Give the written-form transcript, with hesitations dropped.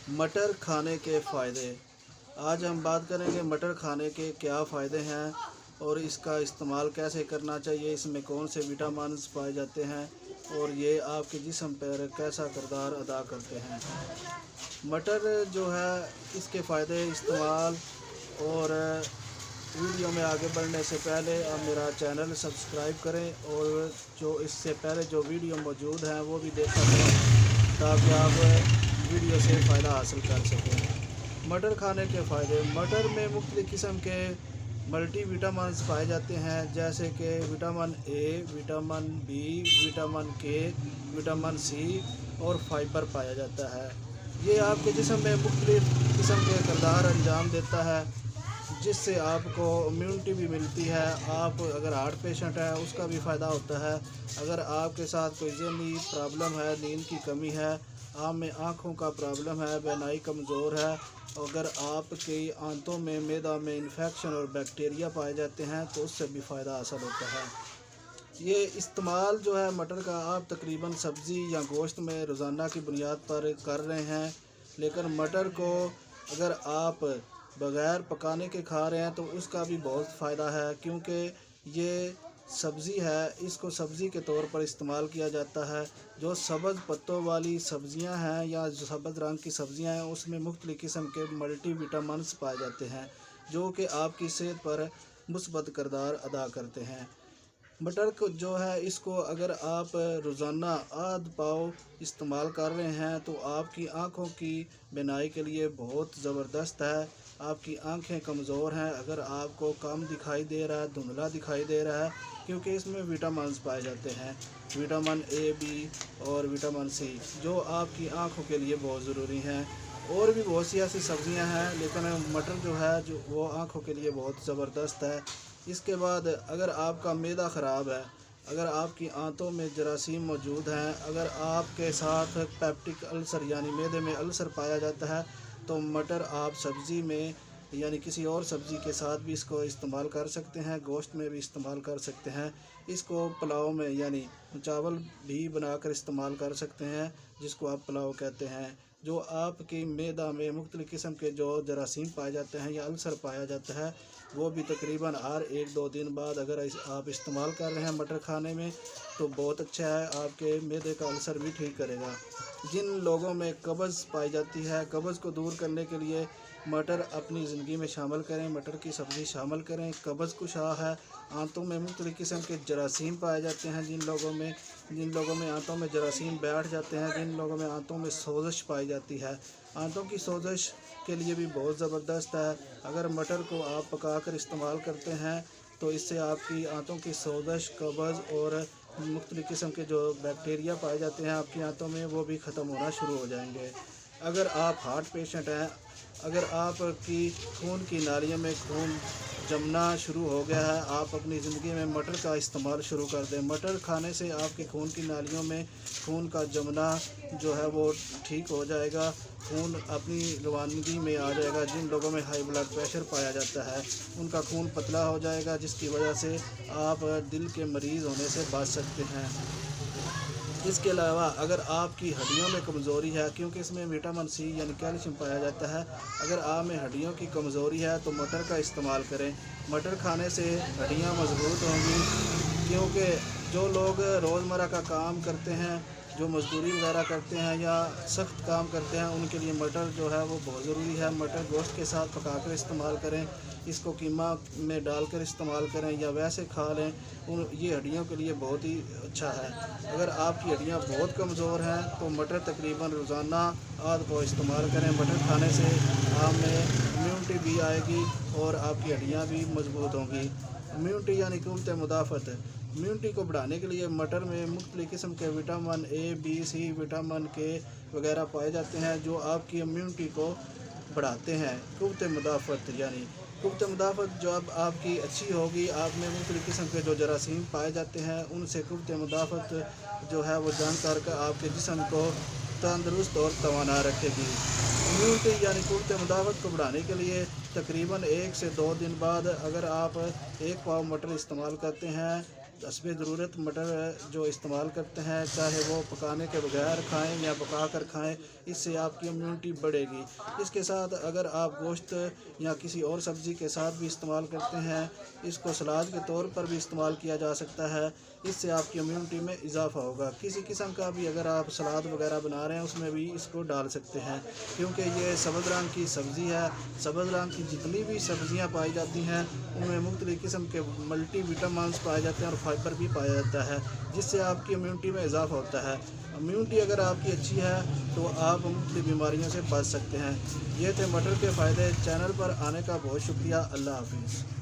मटर खाने के फ़ायदे। आज हम बात करेंगे मटर खाने के क्या फ़ायदे हैं और इसका इस्तेमाल कैसे करना चाहिए, इसमें कौन से विटामिन्स पाए जाते हैं और ये आपके जिस्म पर कैसा किरदार अदा करते हैं। मटर जो है, इसके फ़ायदे, इस्तेमाल और वीडियो में आगे बढ़ने से पहले आप मेरा चैनल सब्सक्राइब करें और जो इससे पहले जो वीडियो मौजूद हैं वो भी देखा करें ताकि आप वीडियो से फ़ायदा हासिल कर सकें। मटर खाने के फ़ायदे। मटर में मुख्तलिफ़ किस्म के मल्टी विटामिन्स पाए जाते हैं, जैसे कि vitamin A, vitamin B, vitamin K, vitamin C और फाइबर पाया जाता है। ये आपके जिस्म में मुख्तलिफ़ किस्म के किरदार अंजाम देता है, जिससे आपको इम्यूनिटी भी मिलती है। आप अगर हार्ट पेशेंट है उसका भी फ़ायदा होता है। अगर आपके साथ कोई ज़हनी प्रॉब्लम है, नींद की कमी है, आप में आँखों का प्रॉब्लम है, बीनाई कमज़ोर है, अगर आपकी आंतों में, मैदा में इन्फेक्शन और बैक्टीरिया पाए जाते हैं तो उससे भी फ़ायदा हासिल होता है। ये इस्तेमाल जो है मटर का, आप तकरीबन सब्ज़ी या गोश्त में रोज़ाना की बुनियाद पर कर रहे हैं, लेकिन मटर को अगर आप बग़ैर पकाने के खा रहे हैं तो उसका भी बहुत फ़ायदा है, क्योंकि ये सब्ज़ी है, इसको सब्ज़ी के तौर पर इस्तेमाल किया जाता है। जो सब्ज़ पत्तों वाली सब्ज़ियां हैं या जो सब्ज़ रंग की सब्ज़ियां हैं उसमें मुख्तलिफ़ किस्म के मल्टी विटामिन्स पाए जाते हैं, जो कि आपकी सेहत पर मुस्बत किरदार अदा करते हैं। मटर को जो है, इसको अगर आप रोज़ाना आध पाव इस्तेमाल कर रहे हैं तो आपकी आँखों की बीनाई के लिए बहुत ज़बरदस्त है। आपकी आँखें कमज़ोर हैं, अगर आपको कम दिखाई दे रहा है, धुंधला दिखाई दे रहा है, क्योंकि इसमें विटामिन्स पाए जाते हैं, विटामिन ए, बी और विटामिन सी, जो आपकी आँखों के लिए बहुत ज़रूरी हैं। और भी बहुत सी ऐसी सब्ज़ियाँ हैं, लेकिन मटर जो है जो वो आँखों के लिए बहुत ज़बरदस्त है। इसके बाद अगर आपका मैदा ख़राब है, अगर आपकी आंतों में जरासीम मौजूद हैं, अगर आपके साथ पेप्टिक अल्सर यानी मैदे में अल्सर पाया जाता है, तो मटर आप सब्ज़ी में यानी किसी और सब्ज़ी के साथ भी इसको इस्तेमाल कर सकते हैं, गोश्त में भी इस्तेमाल कर सकते हैं। इसको पुलाव में यानी चावल भी बनाकर इस्तेमाल कर सकते हैं, जिसको आप पुलाव कहते हैं। जो आपकी मैदा में मुख्तलिफ़ किस्म के जो जरासीम पाए जाते हैं या अल्सर पाया जाता है, वो भी तकरीबन हर 1-2 दिन बाद अगर आप इस्तेमाल कर रहे हैं मटर खाने में तो बहुत अच्छा है, आपके मैदे का अल्सर भी ठीक करेगा। जिन लोगों में कब्ज़ पाई जाती है, कब्ज़ को दूर करने के लिए मटर अपनी ज़िंदगी में शामिल करें, मटर की सब्ज़ी शामिल करें। कब्ज़ कुशा है, आंतों में मुख्तलिफ़ किस्म के जरासीम पाए जाते हैं, जिन लोगों में आंतों में जरासीम बैठ जाते हैं, जिन लोगों में आंतों में सोजिश पाई जाती है, आंतों की सोजिश के लिए भी बहुत ज़बरदस्त है। अगर मटर को आप पकाकर इस्तेमाल करते हैं तो इससे आपकी आंतों की सोजिश, कब्ज़ और मुख्तलिफ़ किस्म के जो बैक्टीरिया पाए जाते हैं आपकी आंतों में, वो भी ख़त्म होना शुरू हो जाएंगे। अगर आप हार्ट पेशेंट हैं, अगर आपकी खून की नालियों में खून जमना शुरू हो गया है, आप अपनी ज़िंदगी में मटर का इस्तेमाल शुरू कर दें। मटर खाने से आपके खून की नालियों में खून का जमना जो है वो ठीक हो जाएगा, खून अपनी रवानगी में आ जाएगा। जिन लोगों में हाई ब्लड प्रेशर पाया जाता है उनका खून पतला हो जाएगा, जिसकी वजह से आप दिल के मरीज़ होने से बच सकते हैं। इसके अलावा अगर आपकी हड्डियों में कमज़ोरी है, क्योंकि इसमें विटामिन सी यानी कैल्शियम पाया जाता है, अगर आप में हड्डियों की कमज़ोरी है तो मटर का इस्तेमाल करें। मटर खाने से हड्डियां मजबूत होंगी, क्योंकि जो लोग रोज़मर्रा का काम करते हैं, जो मज़दूरी वगैरह करते हैं या सख्त काम करते हैं, उनके लिए मटर जो है वो बहुत ज़रूरी है। मटर गोश्त के साथ पकाकर इस्तेमाल करें, इसको कीमा में डालकर इस्तेमाल करें या वैसे खा लें, ये हड्डियों के लिए बहुत ही अच्छा है। अगर आपकी हड्डियां बहुत कमज़ोर हैं तो मटर तकरीबन रोज़ाना आध पाव इस्तेमाल करें। मटर खाने से आप में इम्यूनिटी भी आएगी और आपकी हड्डियां भी मजबूत होंगी। इम्यूनिटी यानी क़ुव्वत मुदाफ़त, इम्यूनिटी को बढ़ाने के लिए मटर में मुख्तलिफ़ किस्म के vitamin A, B, C, vitamin K वगैरह पाए जाते हैं, जो आपकी इम्यूनिटी को बढ़ाते हैं। क़ुव्वत मुदाफ़त यानी क़ुव्वत मुदाफ़त जब आपकी अच्छी होगी, आप में मुख्तलिफ़ किस्म के जो जरासीम पाए जाते हैं उनसे क़ुव्वत मुदाफ़त जो है वो जंग करके आपके जिस्म को तंदुरुस्त और तवाना रखेगी। इम्यूनिटी यानी क़ुव्वत मुदाफ़त को बढ़ाने के लिए तकरीबन 1 से 2 दिन बाद अगर आप 1 पाव मटर इस्तेमाल करते हैं حسب ضرورت مٹر جو استعمال کرتے ہیں، چاہے وہ پکانے کے بغیر کھائیں یا پکا کر کھائیں، اس سے آپ کی امیونٹی بڑھے گی۔ اس کے ساتھ اگر آپ گوشت یا کسی اور سبزی کے ساتھ بھی استعمال کرتے ہیں، اس کو سلاد کے طور پر بھی استعمال کیا جا سکتا ہے، اس سے آپ کی امیونٹی میں اضافہ ہوگا۔ کسی قسم کا بھی اگر آپ سلاد وغیرہ بنا رہے ہیں، اس میں بھی اس کو ڈال سکتے ہیں، کیونکہ یہ سبز رنگ کی سبزی ہے۔ سبز رنگ کی جتنی بھی سبزیاں پائی جاتی ہیں، ان میں مختلف قسم کے ملٹی وٹامنس پائے جاتے ہیں اور فائبر بھی پایا جاتا ہے، جس سے آپ کی امیونٹی میں اضافہ ہوتا ہے۔ امیونٹی اگر آپ کی اچھی ہے تو آپ مختلف بیماریوں سے بچ سکتے ہیں۔ یہ تھے مٹر کے فائدے۔ چینل پر آنے کا بہت شکریہ۔ اللہ حافظ۔